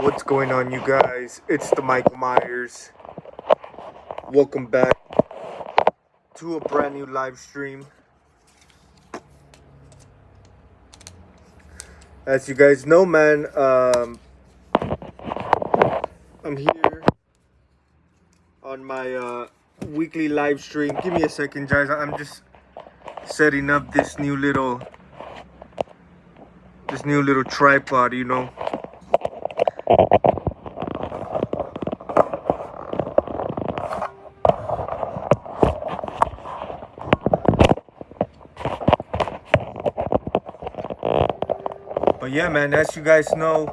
What's going on, you guys? It's the Michael Myers. Welcome back to a brand new live stream. As you guys know, man, I'm here on my weekly live stream. Give me a second, guys. I'm just setting up this new little tripod. But yeah, man, as you guys know,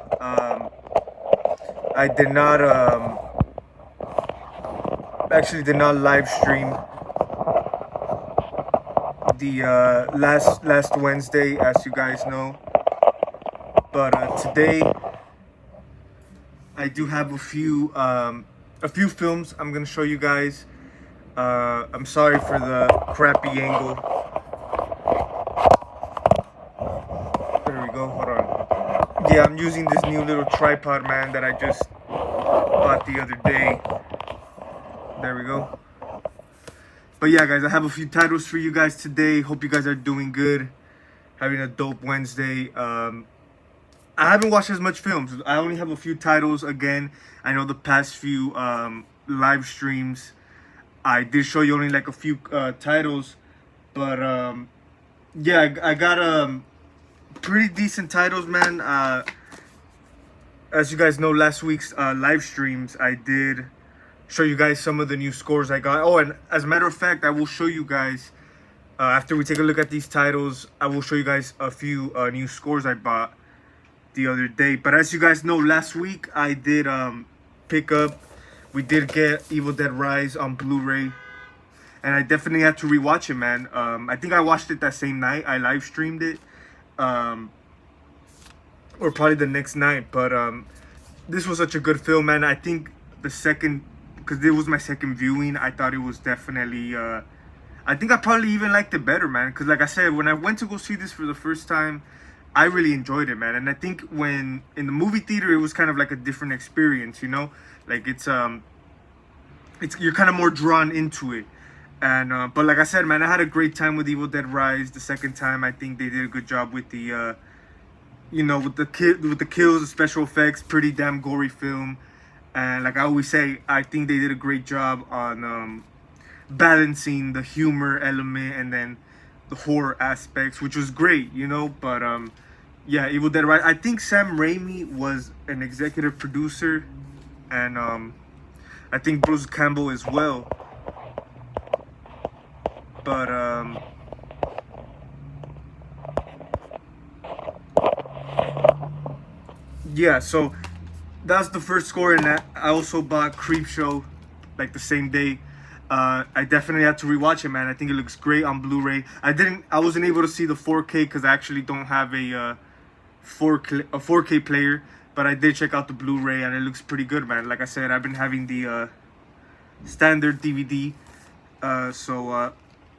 I did not actually did not live stream the last Wednesday, as you guys know. But today I do have a few films I'm gonna show you guys. I'm sorry for the crappy angle. There we go. Hold on. Yeah, I'm using this new little tripod, man, that I just bought the other day. There we go. But yeah, guys, I have a few titles for you guys today. Hope you guys are doing good, having a dope Wednesday. I haven't watched as much films. I only have a few titles. Again, I know the past few live streams I did show you only like a few titles, but yeah, I got pretty decent titles, man. As you guys know, last week's live streams I did show you guys some of the new scores I got. Oh, and as a matter of fact, I will show you guys after we take a look at these titles. I will show you guys a few new scores I bought the other day. But as you guys know, last week I did we did get Evil Dead Rise on Blu-ray, and I definitely had to rewatch it, man. I think I watched it that same night I live streamed it, or probably the next night. But this was such a good film, man. I think because it was my second viewing, I thought it was definitely I think I probably even liked it better, man. Because like I said, when I went to go see this for the first time, I really enjoyed it, man. And I think when in the movie theater, it was kind of like a different experience, like it's you're kind of more drawn into it. And but like I said, man, I had a great time with Evil Dead Rise. The second time, I think they did a good job with the with the kills, the special effects. Pretty damn gory film. And like I always say, I think they did a great job on balancing the humor element and then the horror aspects, which was great, But yeah, Evil Dead Rise. I think Sam Raimi was an executive producer, and I think Bruce Campbell as well. But yeah, so that's the first score, and I also bought Creepshow like the same day. I definitely had to rewatch it, man. I think it looks great on Blu-ray. I wasn't able to see the 4K because I actually don't have a 4K player, but I did check out the Blu-ray and it looks pretty good, man. Like I said, I've been having the standard DVD, so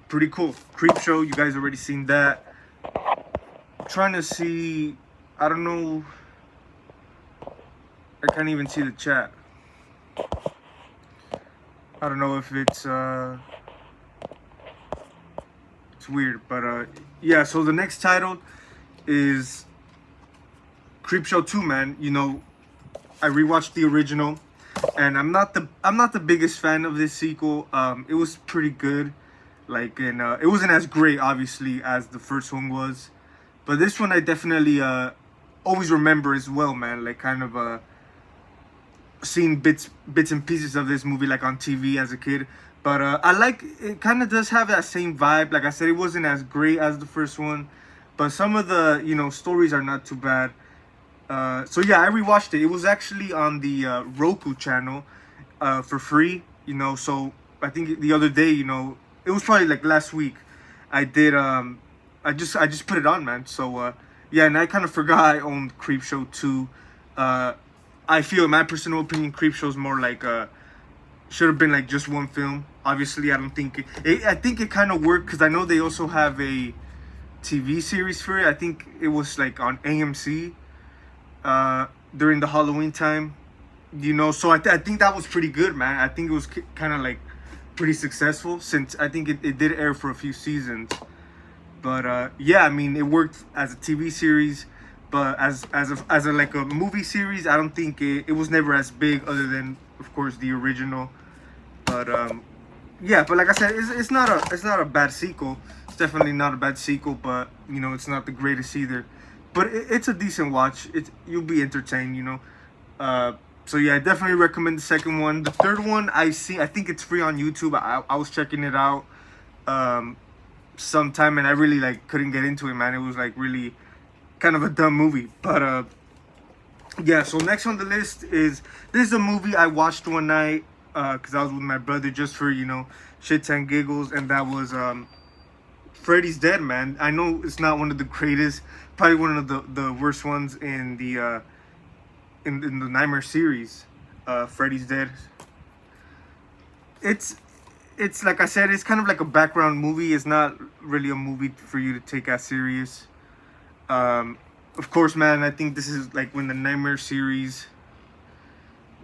pretty cool. Creepshow, you guys already seen that. Trying to see, I don't know. I can't even see the chat. I don't know if it's weird, but yeah. So the next title is Creepshow 2, man. I rewatched the original, and I'm not the biggest fan of this sequel. It was pretty good, it wasn't as great, obviously, as the first one was, but this one I definitely always remember as well, man. Like kind of seeing bits and pieces of this movie like on TV as a kid. But I like it. Kind of does have that same vibe. Like I said, it wasn't as great as the first one, but some of the stories are not too bad. So yeah, I rewatched it. It was actually on the Roku channel for free. So I think the other day, it was probably like last week. I did. I just put it on, man. So yeah, and I kind of forgot I owned Creepshow 2. I feel, in my personal opinion, Creepshow is more like should have been like just one film. Obviously, I don't think I think it kind of worked because I know they also have a TV series for it. I think it was like on AMC. during the Halloween time. So I think that was pretty good, man. I think it was kind of like pretty successful, since I think it did air for a few seasons. But yeah, I mean, it worked as a TV series, but as a like a movie series, I don't think it was never as big, other than of course the original. But yeah, but like I said, it's not a bad sequel. It's definitely not a bad sequel, but it's not the greatest either. But it's a decent watch. You'll be entertained. So yeah, I definitely recommend the second one. The third one I think it's free on YouTube. I was checking it out sometime, and I really like couldn't get into it, man. It was like really kind of a dumb movie. But yeah, so next on the list is this is a movie I watched one night because I was with my brother, just for shits and giggles, and that was Freddy's Dead, man. I know it's not one of the greatest, probably one of the worst ones in the in the Nightmare series. Freddy's Dead. It's like I said, it's kind of like a background movie. It's not really a movie for you to take as serious. Of course, man, I think this is like when the Nightmare series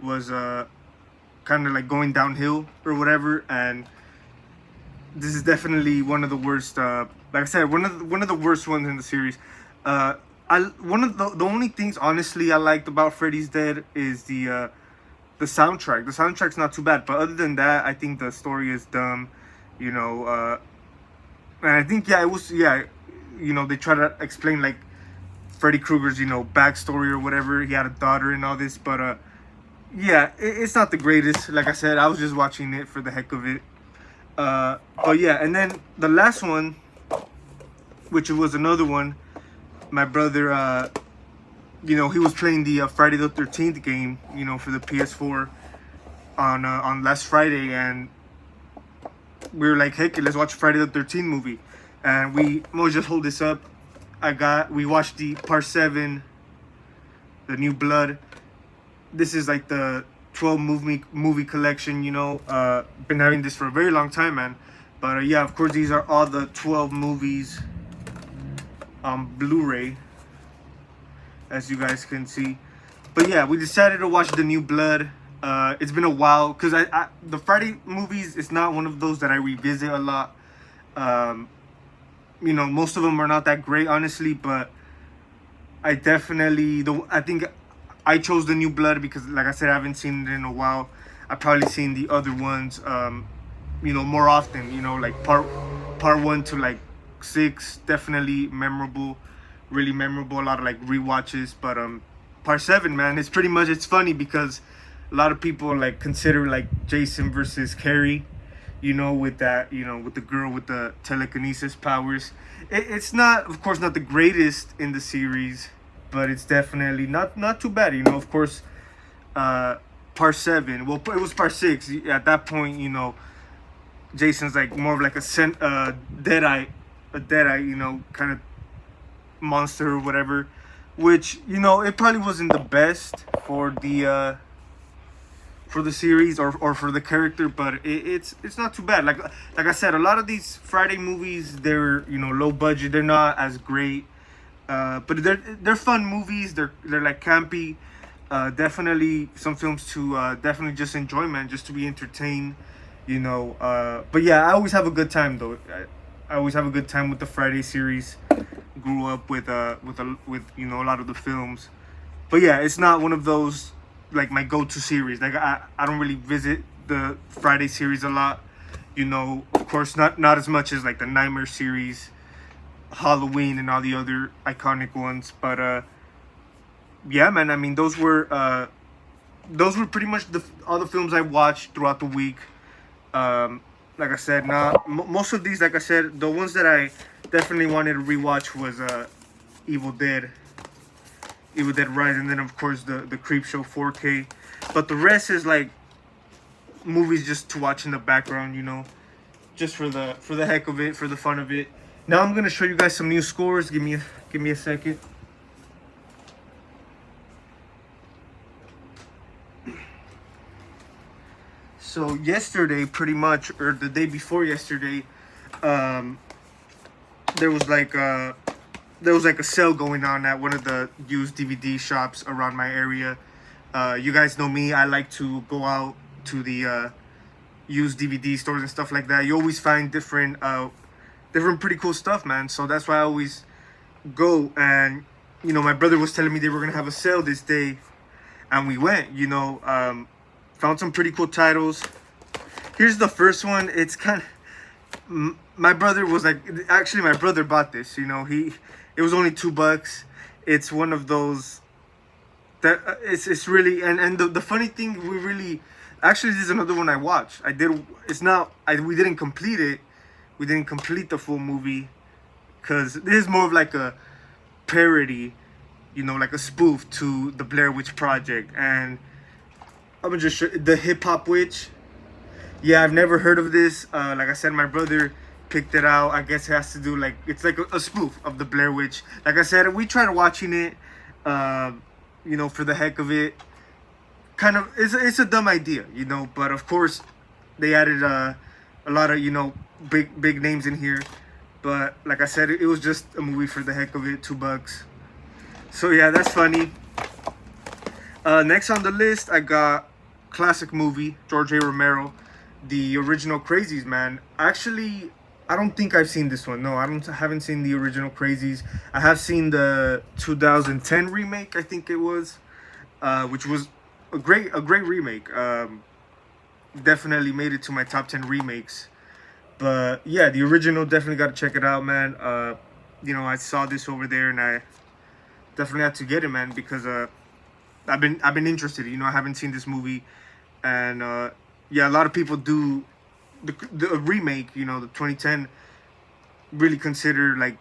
was kind of like going downhill or whatever, and this is definitely one of the worst. Like I said, one of the worst ones in the series. One of the only things honestly I liked about Freddy's Dead is the soundtrack. The soundtrack's not too bad, but other than that, I think the story is dumb. And I think it was they try to explain like Freddy Krueger's backstory or whatever. He had a daughter and all this, but yeah, it's not the greatest. Like I said, I was just watching it for the heck of it. But yeah, and then the last one, which was another one, my brother, he was playing the Friday the 13th game, for the PS4 on last Friday, and we were like, hey, let's watch Friday the 13th movie, and we'll just hold this up. We watched the Part 7, The New Blood. This is like the 12 movie collection, been having this for a very long time, man. But yeah, of course, these are all the 12 movies on Blu-ray, as you guys can see. But yeah, we decided to watch The New Blood. It's been a while, because the Friday movies, it's not one of those that I revisit a lot. Most of them are not that great, honestly, but I think I chose The New Blood because, like I said, I haven't seen it in a while. I've probably seen the other ones, more often. Like part 1 to like 6, definitely memorable, really memorable. A lot of like rewatches, but Part 7, man, it's funny because a lot of people like consider like Jason versus Carrie, with that, with the girl with the telekinesis powers. It's not, of course, not the greatest in the series, but it's definitely not too bad. Of course, Part 7. Well, it was Part 6 at that point. Jason's like more of like a deadeye, kind of monster or whatever. Which it probably wasn't the best for the series or for the character, but it's not too bad. Like I said, a lot of these Friday movies, they're low budget. They're not as great. But they're fun movies. They're like campy. Definitely some films to definitely just enjoy, man, just to be entertained. But yeah, I always have a good time though. I always have a good time with the Friday series. Grew up with a lot of the films. But yeah, it's not one of those like my go-to series. Like I don't really visit the Friday series a lot. Of course not as much as like the Nightmare series, Halloween, and all the other iconic ones. But yeah, man, I mean those were pretty much all the films I watched throughout the week. Like I said, most of these, like I said, the ones that I definitely wanted to rewatch was Evil Dead Rise, and then of course the Creepshow 4K. But the rest is like movies just to watch in the background, just for the heck of it, for the fun of it. Now I'm gonna show you guys some new scores. Give me a second. So yesterday, pretty much, or the day before yesterday, there was like there was like a sale going on at one of the used DVD shops around my area. You guys know me, I like to go out to the used DVD stores and stuff like that. You always find different pretty cool stuff, man. So that's why I always go. And you know, my brother was telling me they were gonna have a sale this day, and we went. You know, found some pretty cool titles. Here's the first one. It's kind of, my brother was like, actually my brother bought this. You know, it was only $2. It's one of those that it's really, and the funny thing, we really, actually this is another one I watched. We didn't complete it. We didn't complete the full movie because this is more of like a parody, you know, like a spoof to the Blair Witch Project. And I'm gonna just show the Hip Hop Witch. Yeah, I've never heard of this. Like I said, my brother picked it out. I guess it has to do like, it's like a spoof of the Blair Witch. Like I said, we tried watching it, you know, for the heck of it. Kind of, it's a dumb idea, you know, but of course they added a lot of, you know, big names in here. But like I said, it was just a movie for the heck of it, $2. So yeah, that's funny. Next on the list, I got classic movie, George A. Romero, the original Crazies, man. Actually, I don't think I've seen this one. No, haven't seen the original Crazies. I have seen the 2010 remake, I think it was, which was a great remake. Definitely made it to my top 10 remakes. But yeah, the original, definitely got to check it out, man. You know, I saw this over there and I definitely had to get it, man, because I've been interested. You know, I haven't seen this movie, and yeah, a lot of people do the remake. You know, the 2010 really considered like,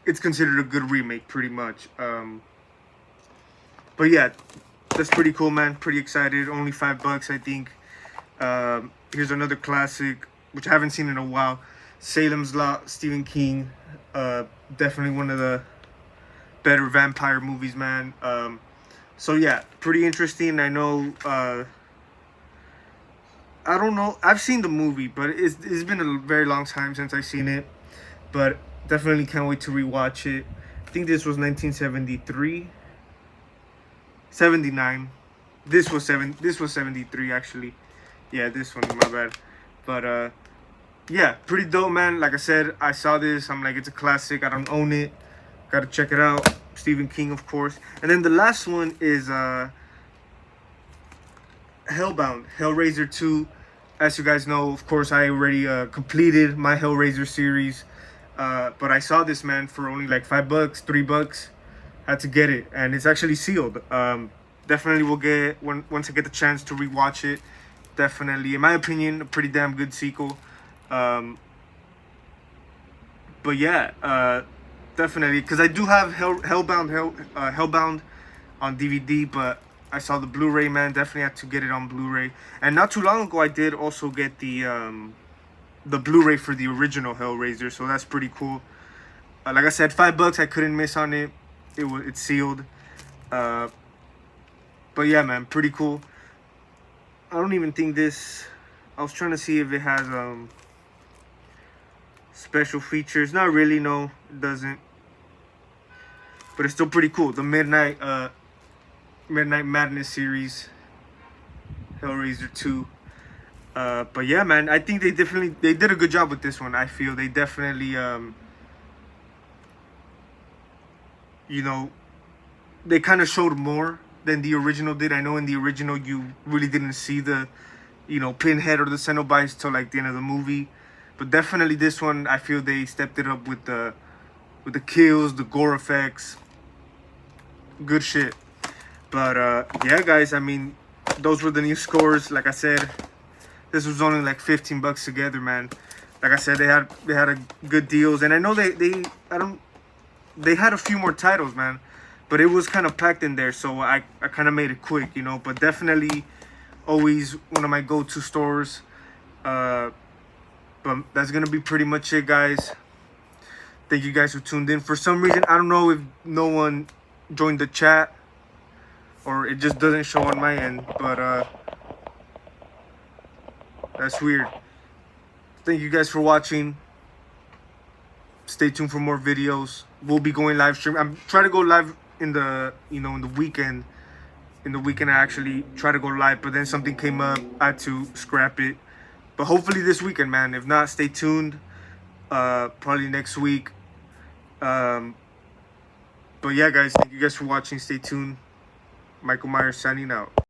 it's considered a good remake, pretty much. But yeah, that's pretty cool, man. Pretty excited. Only $5, I think. Here's another classic, which I haven't seen in a while. Salem's Lot, Stephen King. Definitely one of the better vampire movies, man. So yeah, pretty interesting. I know, I don't know, I've seen the movie, but it's been a very long time since I've seen it. But definitely can't wait to rewatch it. I think this was 1973. 79. This was 73, actually. Yeah, this one, my bad. But yeah, pretty dope, man. Like I said, I saw this, I'm like, it's a classic. I don't own it, gotta check it out. Stephen King, of course. And then the last one is Hellbound, Hellraiser 2. As you guys know, of course, I already completed my Hellraiser series. But I saw this, man, for only like $5, $3. Had to get it, and it's actually sealed. Definitely will get, once I get the chance to rewatch it. Definitely, in my opinion, a pretty damn good sequel. But yeah, definitely, because I do have Hellbound on DVD, but I saw the Blu-ray, man. Definitely had to get it on Blu-ray. And not too long ago, I did also get the Blu-ray for the original Hellraiser, so that's pretty cool. Like I said, $5, I couldn't miss on it. It's sealed. But yeah, man, pretty cool. I don't even think this, I was trying to see if it has special features. Not really, no, it doesn't. But it's still pretty cool. The Midnight Madness series, Hellraiser 2. But yeah, man, I think they did a good job with this one. I feel they definitely you know, they kind of showed more than the original did. I know in the original you really didn't see the, you know, Pinhead or the Cenobites till like the end of the movie. But definitely this one, I feel they stepped it up with the kills, the gore effects. Good shit. But yeah, guys, I mean, those were the new scores. Like I said, this was only like $15 together, man. Like I said, they had a good deals, and I know they had a few more titles, man, but it was kind of packed in there, so I kind of made it quick, you know. But definitely always one of my go-to stores. But that's gonna be pretty much it, guys. Thank you guys who tuned in. For some reason, I don't know if no one joined the chat or it just doesn't show on my end, but that's weird. Thank you guys for watching. Stay tuned for more videos. We'll be going live stream. I'm trying to go live in the in the weekend. In the weekend, I actually try to go live, but then something came up. I had to scrap it. But hopefully this weekend, man. If not, stay tuned. Probably next week. But yeah, guys, thank you guys for watching. Stay tuned. Michael Myers signing out.